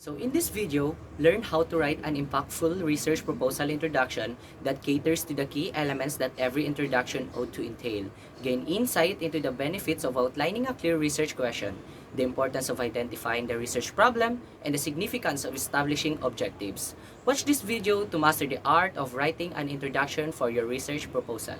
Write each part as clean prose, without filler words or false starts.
So in this video, learn how to write an impactful research proposal introduction that caters to the key elements that every introduction ought to entail. Gain insight into the benefits of outlining a clear research question, the importance of identifying the research problem, and the significance of establishing objectives. Watch this video to master the art of writing an introduction for your research proposal.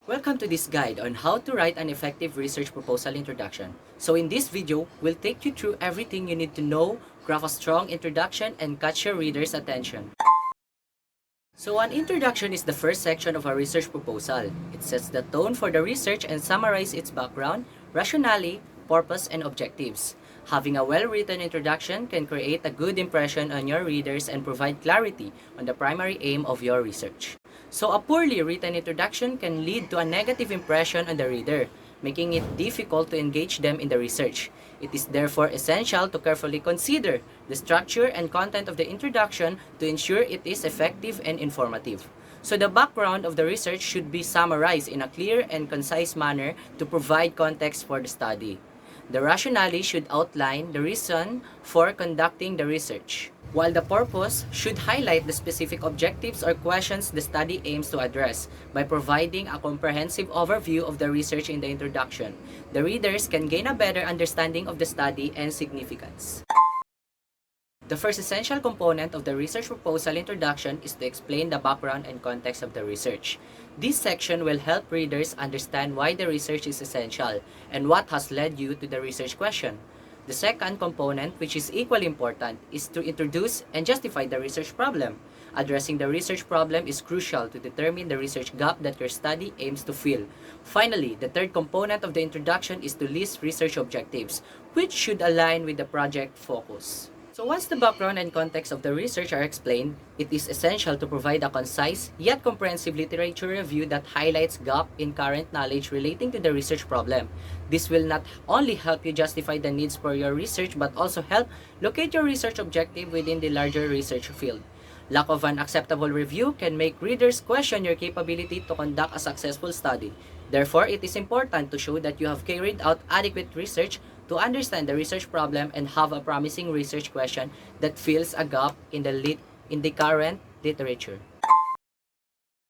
Welcome to this guide on how to write an effective research proposal introduction. So in this video, we'll take you through everything you need to know, craft a strong introduction, and catch your reader's attention. So an introduction is the first section of a research proposal. It sets the tone for the research and summarizes its background, rationale, purpose, and objectives. Having a well-written introduction can create a good impression on your readers and provide clarity on the primary aim of your research. So a poorly written introduction can lead to a negative impression on the reader, making it difficult to engage them in the research. It is therefore essential to carefully consider the structure and content of the introduction to ensure it is effective and informative. So the background of the research should be summarized in a clear and concise manner to provide context for the study. The rationale should outline the reason for conducting the research, while the purpose should highlight the specific objectives or questions the study aims to address. By providing a comprehensive overview of the research in the introduction, the readers can gain a better understanding of the study and significance. The first essential component of the research proposal introduction is to explain the background and context of the research. This section will help readers understand why the research is essential and what has led you to the research question. The second component, which is equally important, is to introduce and justify the research problem. Addressing the research problem is crucial to determine the research gap that your study aims to fill. Finally, the third component of the introduction is to list research objectives, which should align with the project focus. So once the background and context of the research are explained, it is essential to provide a concise yet comprehensive literature review that highlights gap in current knowledge relating to the research problem. This will not only help you justify the needs for your research but also help locate your research objective within the larger research field. Lack of an acceptable review can make readers question your capability to conduct a successful study. Therefore, it is important to show that you have carried out adequate research to understand the research problem and have a promising research question that fills a gap in the current literature.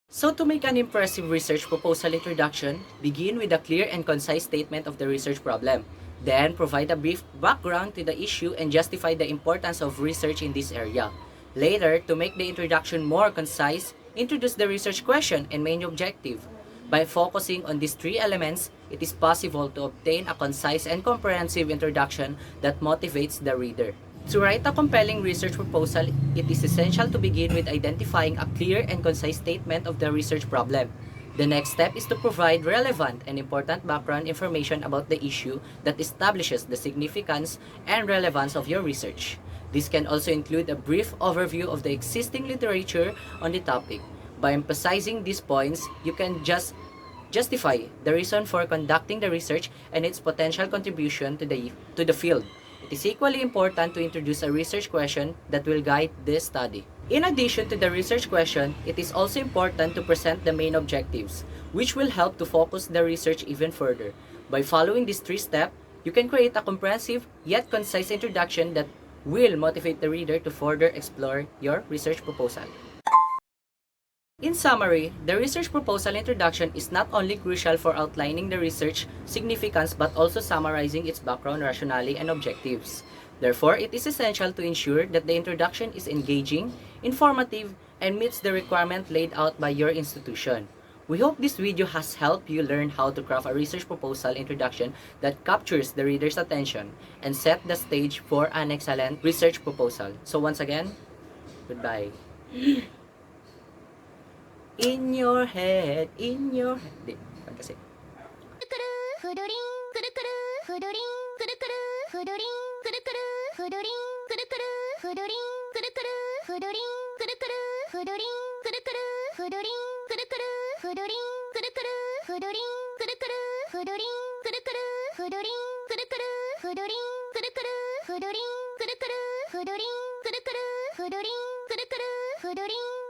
So to make an impressive research proposal introduction, begin with a clear and concise statement of the research problem. Then provide a brief background to the issue and justify the importance of research in this area. Later, to make the introduction more concise, introduce the research question and main objective. By focusing on these three elements, it is possible to obtain a concise and comprehensive introduction that motivates the reader. To write a compelling research proposal, it is essential to begin with identifying a clear and concise statement of the research problem. The next step is to provide relevant and important background information about the issue that establishes the significance and relevance of your research. This can also include a brief overview of the existing literature on the topic. By emphasizing these points, you can justify the reason for conducting the research and its potential contribution to the field. It is equally important to introduce a research question that will guide this study. In addition to the research question, it is also important to present the main objectives, which will help to focus the research even further. By following these three steps, you can create a comprehensive yet concise introduction that will motivate the reader to further explore your research proposal. In summary, the research proposal introduction is not only crucial for outlining the research significance but also summarizing its background, rationale, and objectives. Therefore, it is essential to ensure that the introduction is engaging, informative, and meets the requirement laid out by your institution. We hope this video has helped you learn how to craft a research proposal introduction that captures the reader's attention and set the stage for an excellent research proposal. So once again, goodbye. In your head. Di, kasi. Hodoring